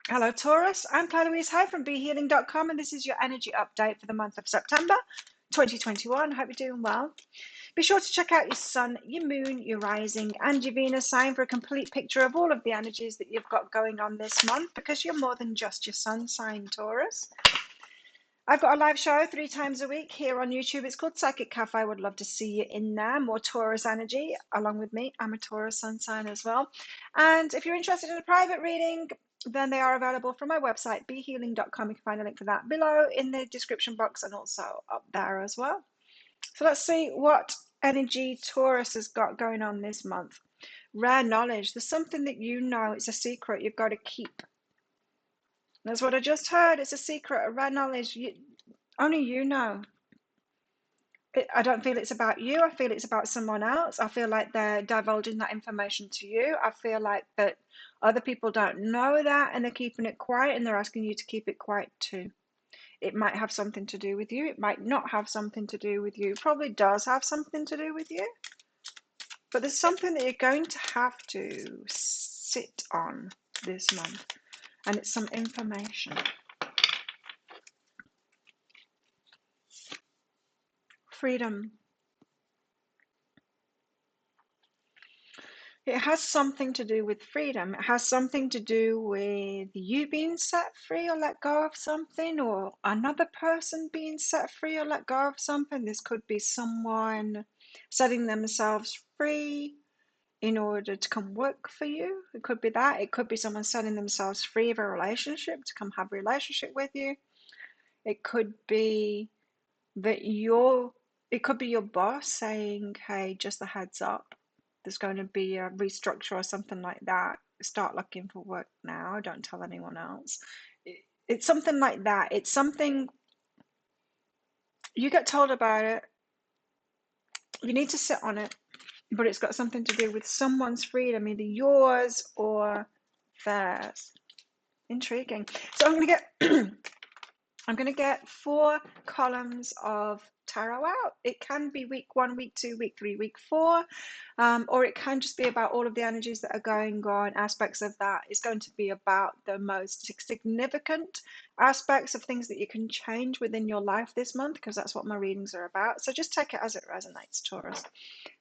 Hello, Taurus. I'm Louise Hay from BeHealing.com, and this is your energy update for the month of September 2021. Hope you're doing well. Be sure to check out your sun, your moon, your rising, and your Venus sign for a complete picture of all of the energies that you've got going on this month, because you're more than just your sun sign, Taurus. I've got a live show 3 times a week here on YouTube. It's called Psychic Cafe. I would love to see you in there. More Taurus energy along with me. I'm a Taurus sun sign as well. And if you're interested in a private reading, then they are available from my website, behealing.com. You can find a link for that below in the description box and also up there as well. So let's see what energy Taurus has got going on this month. Rare knowledge. There's something that you know. It's a secret you've got to keep. That's what I just heard. It's a secret, a rare knowledge. Only you know. I don't feel it's about you. I feel it's about someone else. I feel like they're divulging that information to you. I feel like that other people don't know that and they're keeping it quiet, and they're asking you to keep it quiet too. It might have something to do with you. It might not have something to do with you. It probably does have something to do with you. But there's something that you're going to have to sit on this month, and it's some information. Freedom. It has something to do with freedom. It has something to do with you being set free or let go of something, or another person being set free or let go of something. This could be someone setting themselves free in order to come work for you. It could be that. It could be someone setting themselves free of a relationship to come have a relationship with you. It could be that it could be your boss saying, hey, just a heads up, there's going to be a restructure or something like that. Start looking for work now. Don't tell anyone else. It's something like that. It's something you get told about it. You need to sit on it, but it's got something to do with someone's freedom, either yours or theirs. Intriguing. So I'm going to get 4 columns of tarot out. It can be week 1, week 2, week 3, week 4, or it can just be about all of the energies that are going on. Aspects of that is going to be about the most significant aspects of things that you can change within your life this month, because that's what my readings are about. So just take it as it resonates, Taurus.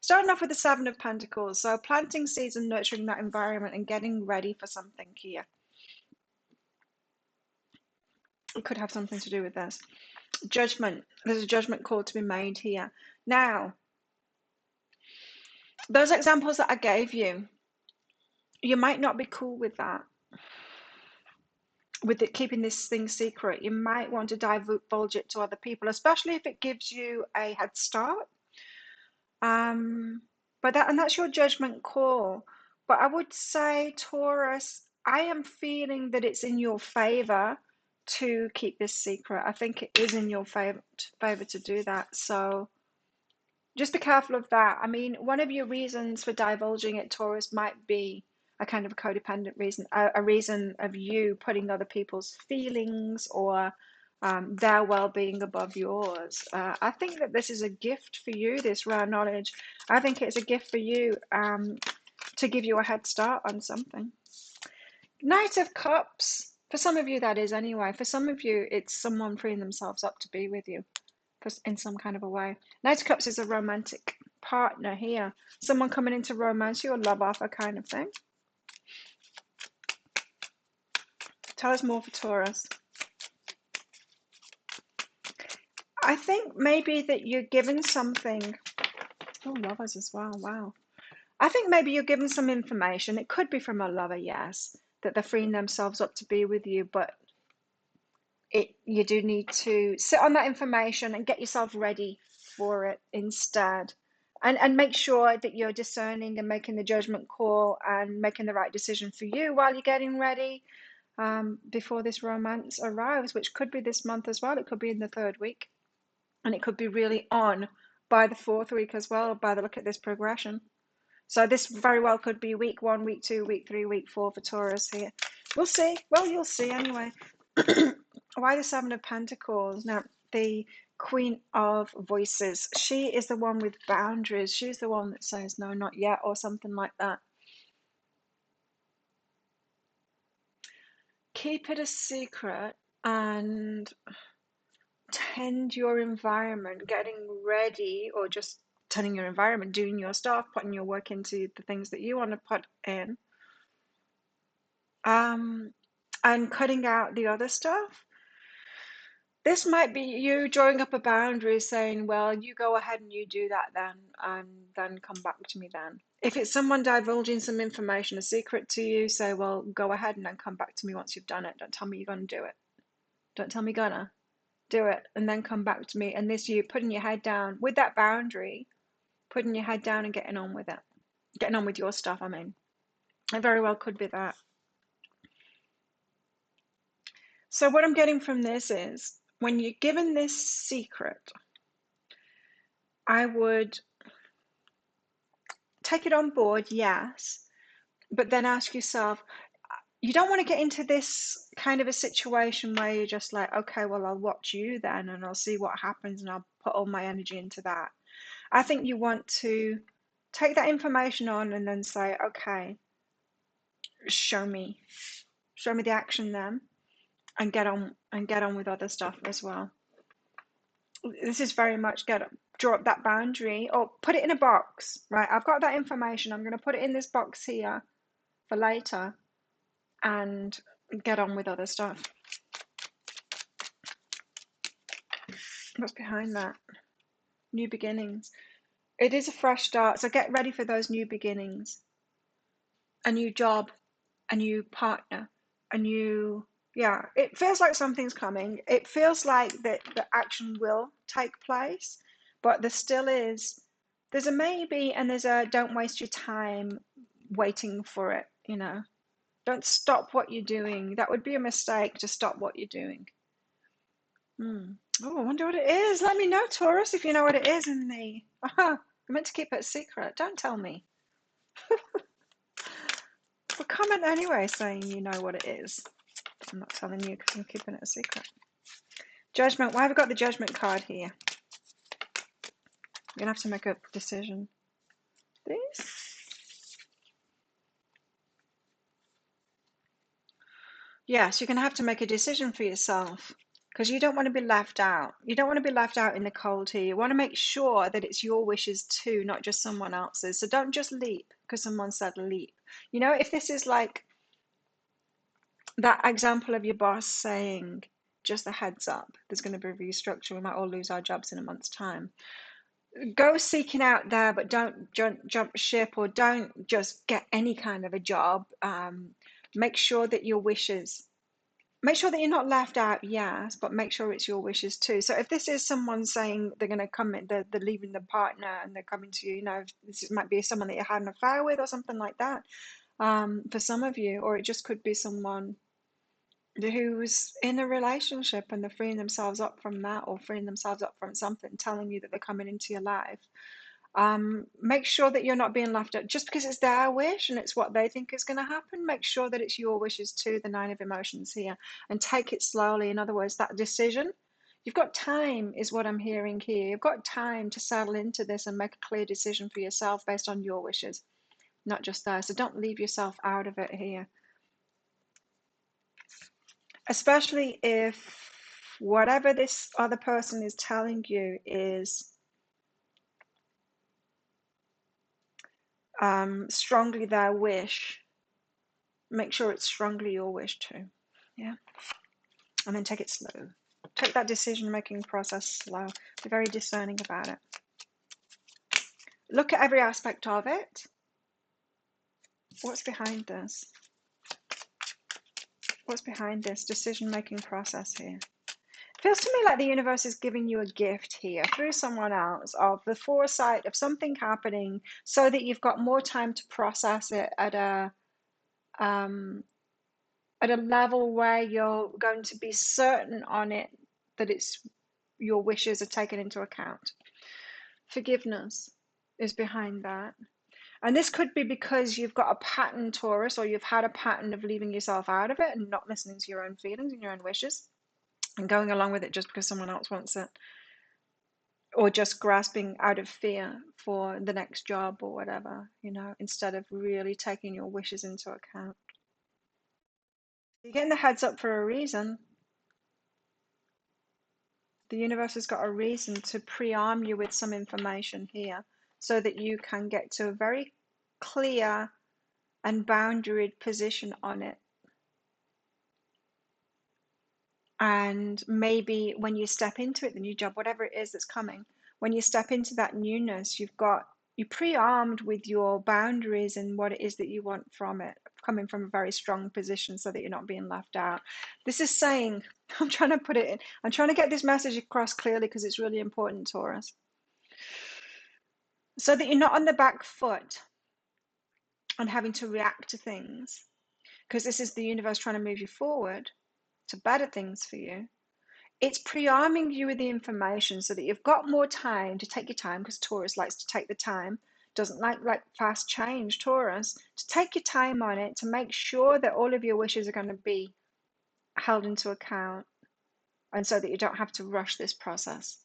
Starting off with the 7 of Pentacles. So planting seeds and nurturing that environment and getting ready for something here. It could have something to do with this. Judgment. There's a judgment call to be made here. Now, those examples that I gave you, you might not be cool with that, with it keeping this thing secret. You might want to divulge it to other people, especially if it gives you a head start. And that's your judgment call. But I would say, Taurus, I am feeling that it's in your favor to keep this secret. I think it is in your favor to do that. So just be careful of that. I mean, one of your reasons for divulging it, Taurus, might be a kind of a codependent reason, a reason of you putting other people's feelings or their well-being above yours. I think that this is a gift for you, this rare knowledge. I think it's a gift for you to give you a head start on something. Knight of Cups. For some of you, that is anyway. For some of you, it's someone freeing themselves up to be with you in some kind of a way. Knight of Cups is a romantic partner here. Someone coming into romance you, a love offer kind of thing. Tell us more for Taurus. I think maybe that you're given something. Oh, lovers as well. Wow. I think maybe you're given some information. It could be from a lover, yes, that they're freeing themselves up to be with you, but you do need to sit on that information and get yourself ready for it instead. And make sure that you're discerning and making the judgment call and making the right decision for you while you're getting ready before this romance arrives, which could be this month as well. It could be in the 3rd week. And it could be really on by the 4th week as well, by the look at this progression. So this very well could be week 1, week 2, week 3, week 4 for Taurus here. We'll see. Well, you'll see anyway. Why the 7 of Pentacles? Now, the Queen of Voices. She is the one with boundaries. She's the one that says, no, not yet, or something like that. keep it a secret and tend your environment, getting ready, or just tending your environment, doing your stuff, putting your work into the things that you want to put in, and cutting out the other stuff. This might be you drawing up a boundary saying, well, you go ahead and you do that then, and then come back to me then. If it's someone divulging some information, a secret to you, say, well, go ahead and then come back to me once you've done it. Don't tell me you're going to do it. Don't tell me you're gonna do it and then come back to me. And this, you putting your head down with that boundary, putting your head down and getting on with it. Getting on with your stuff, I mean. It very well could be that. So what I'm getting from this is, when you're given this secret, I would take it on board, yes, but then ask yourself, you don't want to get into this kind of a situation where you're just like, okay, well, I'll watch you then and I'll see what happens and I'll put all my energy into that. I think you want to take that information on and then say, okay, show me the action then, and get on with other stuff as well. This is very much draw up that boundary, or put it in a box, right? I've got that information, I'm going to put it in this box here for later, and get on with other stuff. What's behind that? New beginnings. It is a fresh start, so get ready for those new beginnings. A new job, a new partner, a new, yeah, it feels like something's coming. It feels like that the action will take place, but there's a maybe, and there's a don't waste your time waiting for it, Don't stop what you're doing. That would be a mistake, to stop what you're doing. Oh, I wonder what it is. Let me know, Taurus, if you know what it is in the... Aha, I meant to keep it a secret. Don't tell me. But comment anyway saying you know what it is. I'm not telling you because I'm keeping it a secret. Judgment. Why have we got the Judgment card here? You're going to have to make a decision. This? Yes, you're going to have to make a decision for yourself, because you don't want to be left out. You don't want to be left out in the cold here. You want to make sure that it's your wishes too, not just someone else's. So don't just leap because someone said leap. If this is like that example of your boss saying, just a heads up, there's going to be a restructure, we might all lose our jobs in a month's time. Go seeking out there, but don't jump ship, or don't just get any kind of a job. Make sure that your wishes, make sure that you're not left out, yes, but make sure it's your wishes too. So if this is someone saying they're going to come in, they're leaving the partner and they're coming to you, this might be someone that you had an affair with or something like that, for some of you, or it just could be someone who's in a relationship and they're freeing themselves up from that, or freeing themselves up from something, telling you that they're coming into your life. Make sure that you're not being left out just because it's their wish and it's what they think is going to happen. Make sure that it's your wishes too, the Nine of Emotions here, and take it slowly. In other words, that decision, you've got time is what I'm hearing here. You've got time to settle into this and make a clear decision for yourself based on your wishes, not just theirs. So don't leave yourself out of it here. Especially if whatever this other person is telling you is strongly their wish, make sure it's strongly your wish too. Yeah. And then take it slow. Take that decision-making process slow. Be very discerning about it. Look at every aspect of it. What's behind this? What's behind this decision-making process here? It feels to me like the universe is giving you a gift here through someone else, of the foresight of something happening, so that you've got more time to process it at a level where you're going to be certain on it that it's your wishes are taken into account. Forgiveness is behind that. And this could be because you've got a pattern, Taurus, or you've had a pattern of leaving yourself out of it and not listening to your own feelings and your own wishes and going along with it just because someone else wants it, or just grasping out of fear for the next job or whatever, instead of really taking your wishes into account. You're getting the heads up for a reason. The universe has got a reason to pre-arm you with some information here so that you can get to a very clear and boundaried position on it. And maybe when you step into it, the new job, whatever it is that's coming, when you step into that newness, you pre-armed with your boundaries and what it is that you want from it, coming from a very strong position so that you're not being left out. This is saying, I'm trying to put it in, I'm trying to get this message across clearly because it's really important, Taurus. So that you're not on the back foot and having to react to things, because this is the universe trying to move you forward to better things for you. It's pre-arming you with the information so that you've got more time to take your time, because Taurus likes to take the time, doesn't like fast change. Taurus, to take your time on it, to make sure that all of your wishes are going to be held into account, and so that you don't have to rush this process.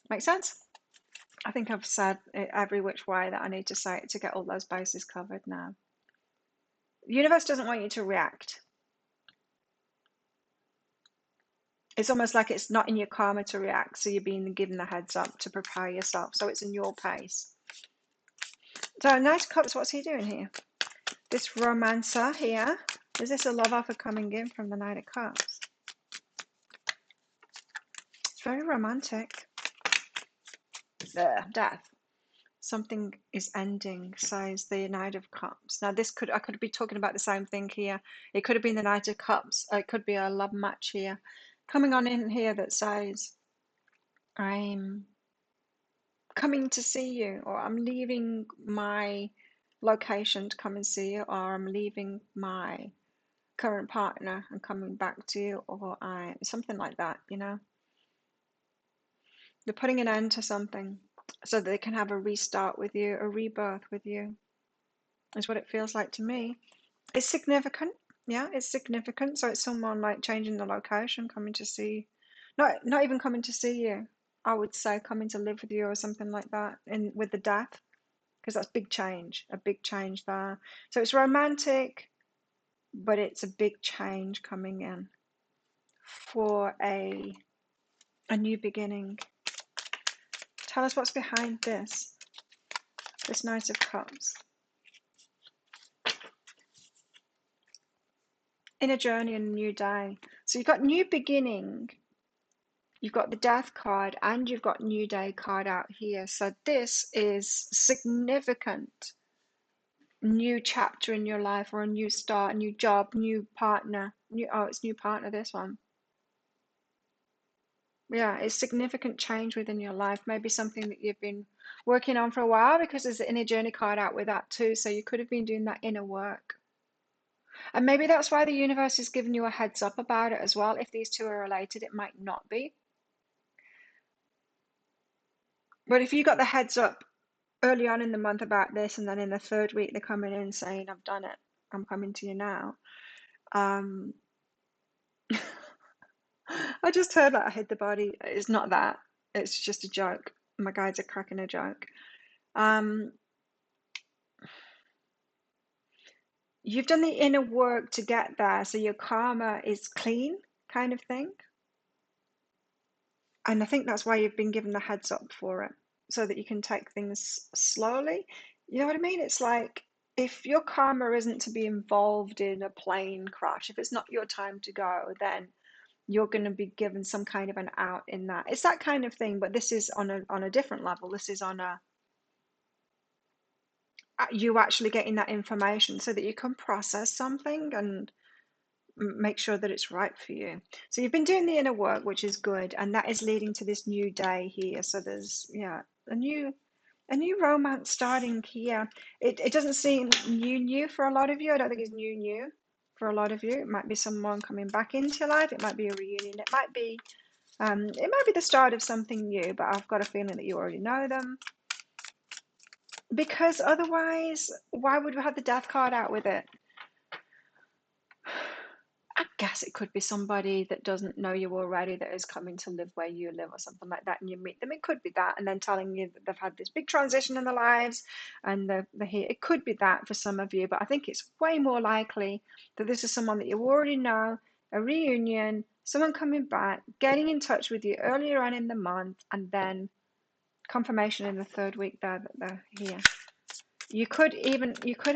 Make sense? I think I've said it every which way that I need to say it to get all those bases covered now. The universe doesn't want you to react. It's almost like it's not in your karma to react, so you're being given the heads up to prepare yourself, so it's in your pace. So Knight of Cups, what's he doing here? This romancer here, is this a love offer coming in from the Knight of Cups? It's very romantic. Death. Something is ending, says the Knight of Cups. Now I could be talking about the same thing here. It could have been the Knight of Cups. It could be a love match here. Coming on in here that says, I'm coming to see you, or I'm leaving my location to come and see you, or I'm leaving my current partner and coming back to you, or something like that, you know. They're putting an end to something so that they can have a restart with you, a rebirth with you, is what it feels like to me. It's significant. Yeah, it's significant. So it's someone like changing the location, coming to see, not even coming to see you. I would say coming to live with you or something like that, in with the death, because that's big change, a big change there. So it's romantic, but it's a big change coming in for a new beginning. Tell us what's behind this Knight of Cups. In a journey and a new day. So you've got new beginning, you've got the death card, and you've got new day card out here. So this is significant. New chapter in your life, or a new start, a new job, new partner. It's new partner, this one. Yeah, it's significant change within your life. Maybe something that you've been working on for a while, because there's the inner journey card out with that too. So you could have been doing that inner work. And maybe that's why the universe is giving you a heads up about it as well. If these two are related, it might not be. But if you got the heads up early on in the month about this, and then in the third week they're coming in saying, I've done it, I'm coming to you now. I just heard that I hid the body. It's not that. It's just a joke. My guides are cracking a joke. You've done the inner work to get there, so your karma is clean, kind of thing. And I think that's why you've been given the heads up for it, so that you can take things slowly. You know what I mean? It's like, if your karma isn't to be involved in a plane crash, if it's not your time to go, then you're going to be given some kind of an out in that. It's that kind of thing, but this is on a different level. This is on you actually getting that information so that you can process something and make sure that it's right for you. So you've been doing the inner work, which is good, and that is leading to this new day here. So there's a new romance starting here. It doesn't seem new for a lot of you. I don't think it's new for a lot of you. It might be someone coming back into your life. It might be a reunion. It might be the start of something new, but I've got a feeling that you already know them. Because otherwise, why would we have the death card out with it? guess it could be somebody that doesn't know you already that is coming to live where you live or something like that, and you meet them. It could be that, and then telling you that they've had this big transition in their lives and they're here. It could be that for some of you, but I think it's way more likely that this is someone that you already know, a reunion, someone coming back, getting in touch with you earlier on in the month, and then confirmation in the third week there that they're here. You could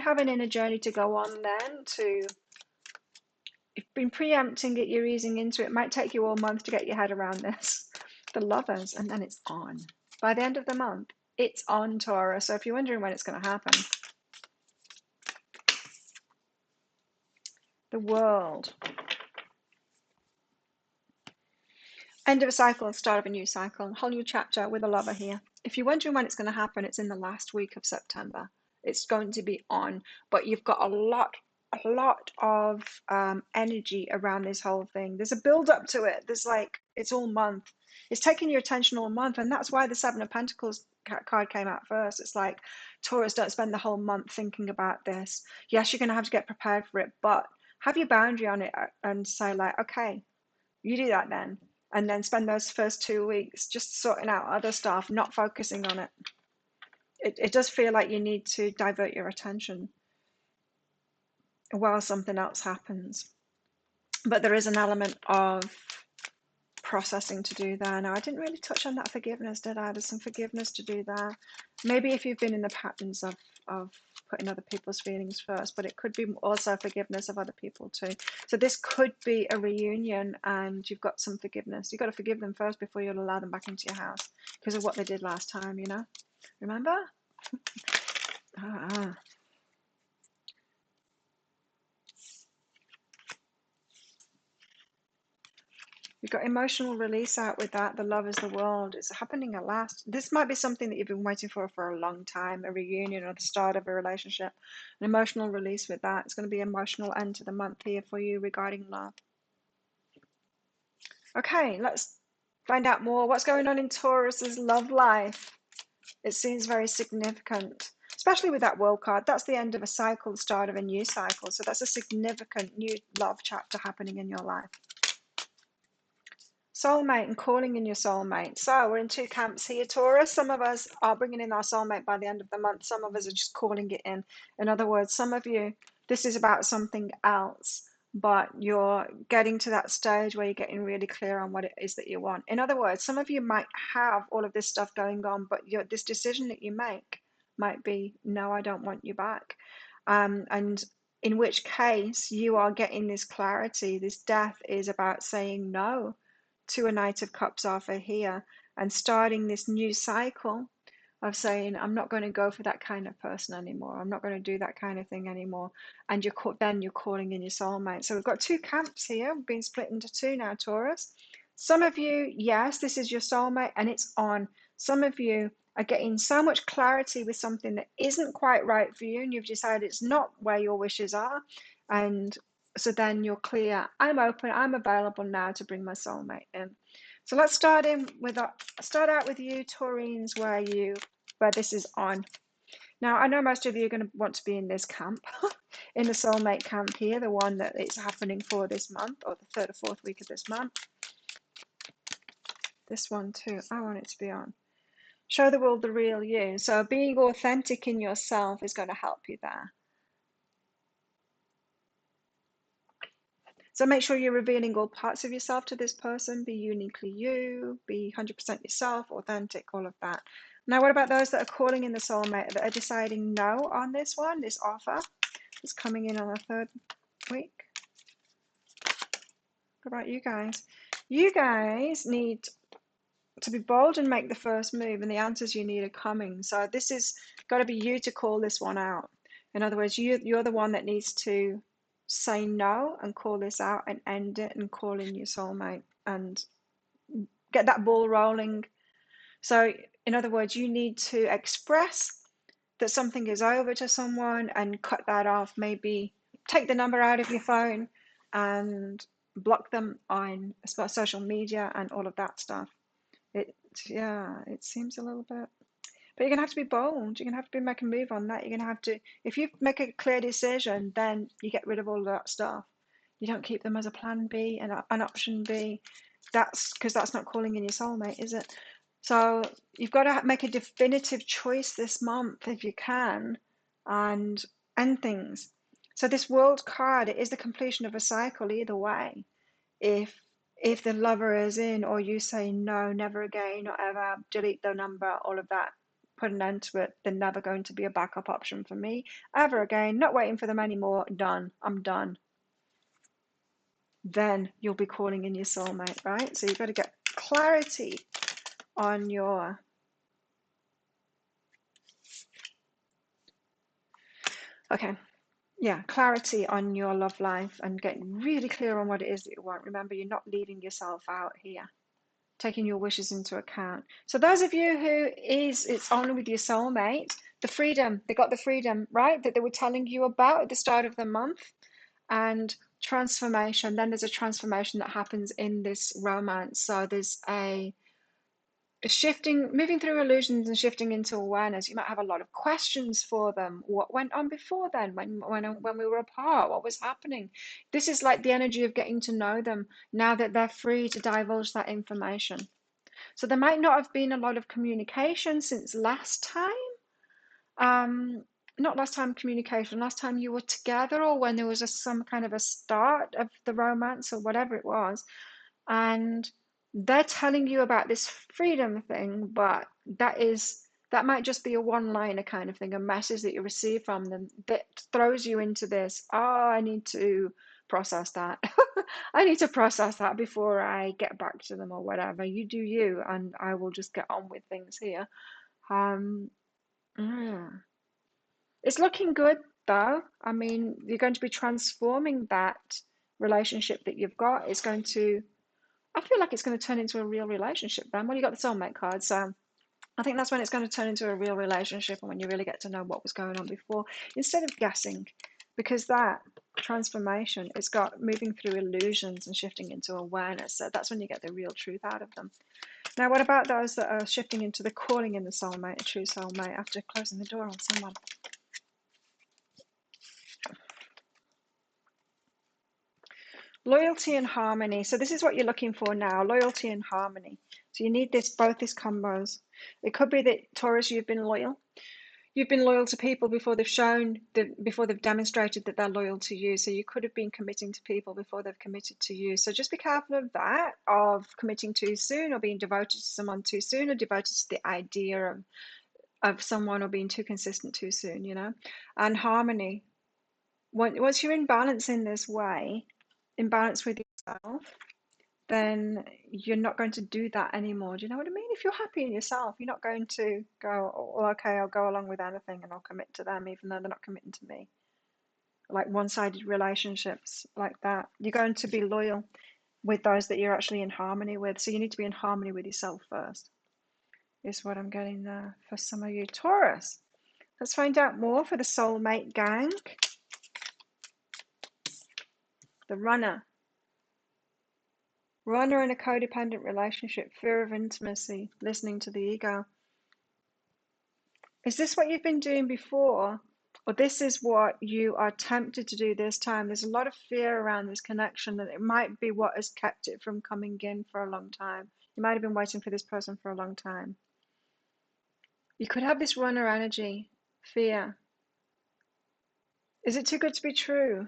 have an inner journey to go on then to. You've been preempting it, you're easing into it. It might take you all month to get your head around this. The Lovers, and then it's on. By the end of the month, it's on, Taurus. So if you're wondering when it's going to happen, the World. End of a cycle, start of a new cycle, whole new chapter with a lover here. If you're wondering when it's going to happen, it's in the last week of September. It's going to be on, but you've got a lot of energy around this whole thing. There's a build up to it. There's like, it's all month. It's taking your attention all month, and that's why the Seven of Pentacles card came out first. It's like, Taurus, don't spend the whole month thinking about this. Yes, you're going to have to get prepared for it, but have your boundary on it and say like, okay, you do that then. And then spend those first 2 weeks just sorting out other stuff, not focusing on it. It does feel like you need to divert your attention while something else happens. But there is an element of processing to do there. Now, I didn't really touch on that forgiveness, did I? There's some forgiveness to do there. Maybe if you've been in the patterns of putting other people's feelings first, but it could be also forgiveness of other people too. So this could be a reunion and you've got some forgiveness. You've got to forgive them first before you'll allow them back into your house because of what they did last time, you know? Remember? You've got emotional release out with that. The Love is the World. It's happening at last. This might be something that you've been waiting for a long time, a reunion or the start of a relationship. An emotional release with that. It's going to be emotional end to the month here for you regarding love. Okay, let's find out more. What's going on in Taurus's love life? It seems very significant, especially with that World card. That's the end of a cycle, the start of a new cycle. So that's a significant new love chapter happening in your life. Soulmate and calling in your soulmate. So we're in two camps here, Taurus. Some of us are bringing in our soulmate by the end of the month. Some of us are just calling it in. In other words, some of you, this is about something else, but you're getting to that stage where you're getting really clear on what it is that you want. In other words, some of you might have all of this stuff going on, but this decision that you make might be, no, I don't want you back. And in which case you are getting this clarity. This death is about saying no to a Knight of Cups offer here and starting this new cycle of saying, I'm not going to go for that kind of person anymore. I'm not going to do that kind of thing anymore. And then you're calling in your soulmate. So we've got two camps here, being split into two now, Taurus. Some of you, yes, this is your soulmate and it's on. Some of you are getting so much clarity with something that isn't quite right for you and you've decided it's not where your wishes are. And so then you're clear, I'm open, I'm available now to bring my soulmate in. So let's start out with you, Taurines, where this is on. Now, I know most of you are going to want to be in this camp, in the soulmate camp here, the one that it's happening for this month, or the third or fourth week of this month. This one too, I want it to be on. Show the world the real you. So being authentic in yourself is going to help you there. So make sure you're revealing all parts of yourself to this person. Be uniquely you, be 100% yourself, authentic, all of that. Now, what about those that are calling in the soulmate, that are deciding no on this one, this offer is coming in on the third week? What about you guys? You guys need to be bold and make the first move, and the answers you need are coming. So this is got to be you to call this one out. In other words, you're the one that needs to say no and call this out and end it and call in your soulmate and get that ball rolling. So in other words, you need to express that something is over to someone and cut that off. Maybe take the number out of your phone and block them on social media and all of that stuff. It seems a little bit, but you're gonna have to be bold. You're gonna have to make a move on that. You're gonna have to, if you make a clear decision, then you get rid of all of that stuff. You don't keep them as a plan B and an option B. That's because that's not calling in your soulmate, is it? So you've got to make a definitive choice this month if you can, and end things. So this world card, it is the completion of a cycle either way. If the lover is in, or you say no, never again, or ever, delete the number, all of that, put an end to it, they're never going to be a backup option for me ever again, not waiting for them anymore, done, I'm done. Then you'll be calling in your soulmate, right? So you've got to get clarity on your clarity on your love life, and get really clear on what it is that you want. Remember, you're not leaving yourself out here, taking your wishes into account. So those of you who it's only with your soulmate, the freedom, they got the freedom, right, that they were telling you about at the start of the month, and transformation. Then there's a transformation that happens in this romance. So there's a shifting, moving through illusions and shifting into awareness. You might have a lot of questions for them. What went on before then? When we were apart, what was happening? This is like the energy of getting to know them now that they're free to divulge that information. So there might not have been a lot of communication since last time. Not last time communication, last time you were together, or when there was some kind of a start of the romance or whatever it was. And they're telling you about this freedom thing, but that might just be a one-liner kind of thing, a message that you receive from them that throws you into this, oh, I need to process that. I need to process that before I get back to them, or whatever. You do you, and I will just get on with things here. Um, yeah. It's looking good though. I mean, you're going to be transforming that relationship that you've got. It's going to, I feel like it's going to turn into a real relationship then. Well, you got the soulmate card, so I think that's when it's going to turn into a real relationship, and when you really get to know what was going on before, instead of guessing, because that transformation, it's got moving through illusions and shifting into awareness. So that's when you get the real truth out of them. Now, what about those that are shifting into the calling in the soulmate, a true soulmate, after closing the door on someone? Loyalty and harmony. So this is what you're looking for now, loyalty and harmony. So you need both these combos. It could be that, Taurus, you've been loyal. You've been loyal to people before before they've demonstrated that they're loyal to you. So you could have been committing to people before they've committed to you. So just be careful of that, of committing too soon, or being devoted to someone too soon, or devoted to the idea of someone, or being too consistent too soon, And harmony. Once you're in balance in this way, in balance with yourself, then you're not going to do that anymore. Do you know what I mean? If you're happy in yourself, you're not going to go, oh, okay, I'll go along with anything and I'll commit to them even though they're not committing to me. Like one-sided relationships like that. You're going to be loyal with those that you're actually in harmony with. So you need to be in harmony with yourself first, is what I'm getting there for some of you. Taurus, let's find out more for the soulmate gang. The runner. Runner in a codependent relationship, fear of intimacy, listening to the ego. Is this what you've been doing before? Or this is what you are tempted to do this time? There's a lot of fear around this connection, that it might be what has kept it from coming in for a long time. You might have been waiting for this person for a long time. You could have this runner energy, fear. Is it too good to be true?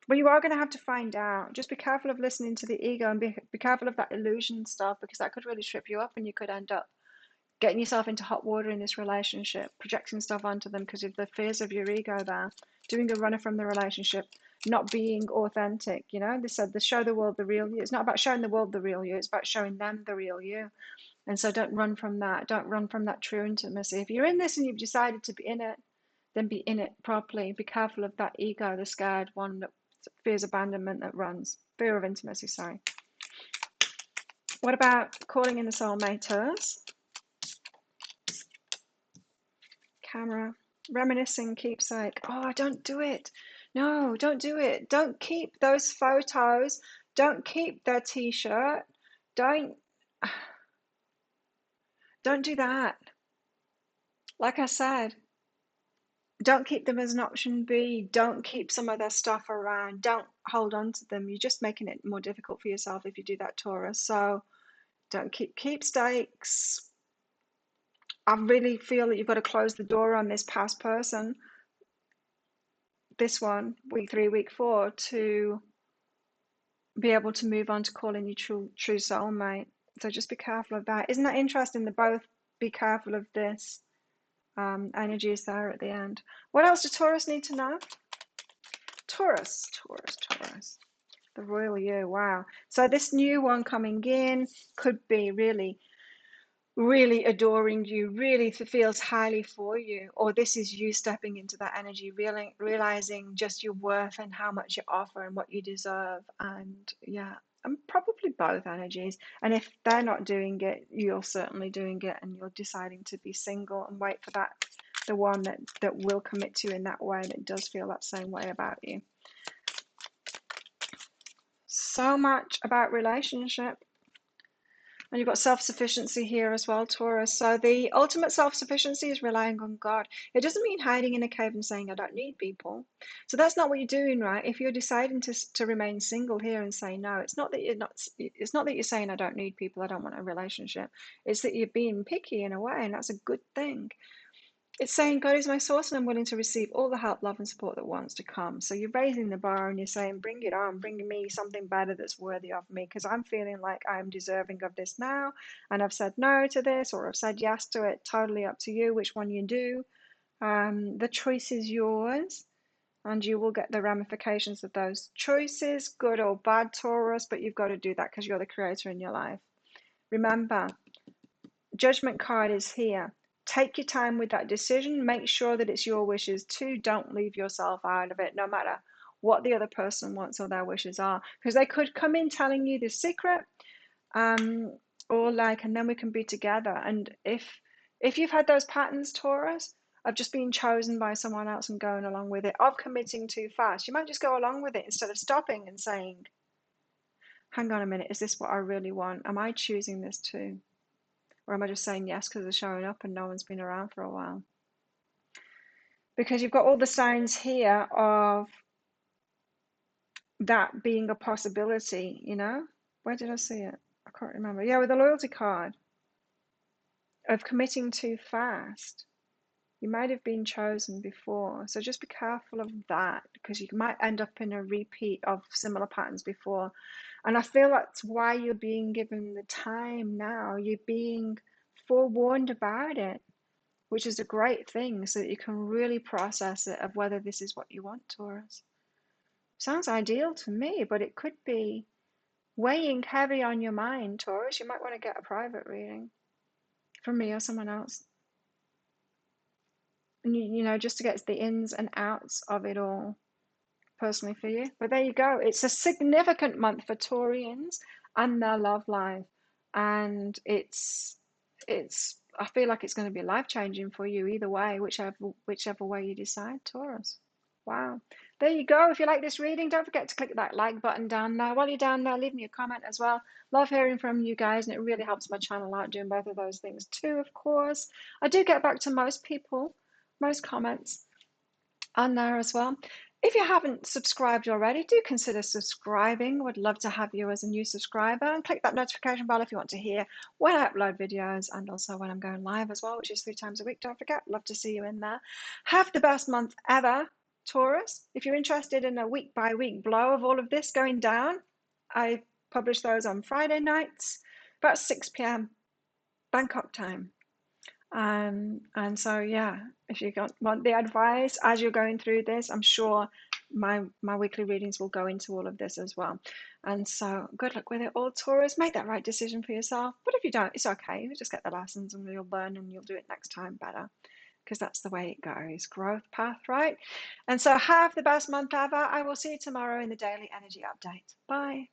Well, you are going to have to find out. Just be careful of listening to the ego, and be careful of that illusion stuff, because that could really trip you up, and you could end up getting yourself into hot water in this relationship, projecting stuff onto them because of the fears of your ego there, doing a runner from the relationship, not being authentic. They said, show the world the real you. It's not about showing the world the real you, it's about showing them the real you. And so don't run from that. Don't run from that true intimacy. If you're in this and you've decided to be in it, then be in it properly. Be careful of that ego, the scared one that fears abandonment, that runs. Fear of intimacy, sorry. What about calling in the soulmates? Camera. Reminiscing keepsake. Oh, don't do it. No, don't do it. Don't keep those photos. Don't keep their t-shirt. Don't do that. Like I said, Don't keep them as an option B. Don't keep some of their stuff around. Don't hold on to them. You're just making it more difficult for yourself if you do that, Taurus. So don't keep keepstakes. I really feel that you've got to close the door on this past person, this one, week 3, week 4, to be able to move on to calling you true soulmate. So just be careful of that. Isn't that interesting that both be careful of this energy is there at the end? What else does Taurus need to know? Taurus. The royal you. Wow. So this new one coming in could be really really adoring you, really feels highly for you, or this is you stepping into that energy, really realizing just your worth and how much you offer and what you deserve. And yeah, and probably both energies. And if they're not doing it, you're certainly doing it, and you're deciding to be single and wait for that, the one that will commit to you in that way, that does feel that same way about you. So much about relationship. And you've got self-sufficiency here as well, Taurus. So the ultimate self-sufficiency is relying on God. It doesn't mean hiding in a cave and saying, I don't need people. So that's not what you're doing, right? If you're deciding to remain single here and say no, it's not that you're saying, I don't need people, I don't want a relationship. It's that you're being picky in a way, and that's a good thing. It's saying, God is my source and I'm willing to receive all the help, love, and support that wants to come. So you're raising the bar and you're saying, bring it on, bring me something better that's worthy of me, because I'm feeling like I'm deserving of this now. And I've said no to this, or I've said yes to it. Totally up to you which one you do. The choice is yours, and you will get the ramifications of those choices, good or bad, Taurus, but you've got to do that because you're the creator in your life. Remember, Judgment card is here. Take your time with that decision. Make sure that it's your wishes too. Don't leave yourself out of it, no matter what the other person wants or their wishes are, because they could come in telling you the secret, or like, and then we can be together. And if you've had those patterns, Taurus, of just being chosen by someone else and going along with it, of committing too fast, you might just go along with it instead of stopping and saying, hang on a minute, is this what I really want? Am I choosing this too? Or am I just saying yes because they're showing up and no one's been around for a while? Because you've got all the signs here of that being a possibility, you know? Where did I see it? I can't remember. Yeah, with the loyalty card of committing too fast. You might have been chosen before. So just be careful of that, because you might end up in a repeat of similar patterns before. And I feel that's why you're being given the time now. You're being forewarned about it, which is a great thing, so that you can really process it of whether this is what you want, Taurus. Sounds ideal to me, but it could be weighing heavy on your mind, Taurus. You might want to get a private reading from me or someone else. And you know, just to get the ins and outs of it all personally for you. But there you go. It's a significant month for Taurians and their love life. And it's I feel like it's going to be life-changing for you either way, whichever way you decide, Taurus. Wow. There you go. If you like this reading, don't forget to click that like button down there. While you're down there, leave me a comment as well. Love hearing from you guys, and it really helps my channel out doing both of those things too, of course. I do get back to most people, most comments on there as well. If you haven't subscribed already, do consider subscribing. Would love to have you as a new subscriber, and click that notification bell if you want to hear when I upload videos, and also when I'm going live as well, which is 3 times a week. Don't forget, love to see you in there. Have the best month ever, Taurus. If you're interested in a week by week blow of all of this going down, I publish those on Friday nights about 6 p.m. Bangkok time. And so yeah, if you want the advice as you're going through this, I'm sure my weekly readings will go into all of this as well. And so good luck with it all, Taurus. Make that right decision for yourself. But if you don't, it's okay. You just get the lessons and you'll learn, and you'll do it next time better, because that's the way it goes. Growth path, right? And so have the best month ever. I will see you tomorrow in the daily energy update. Bye.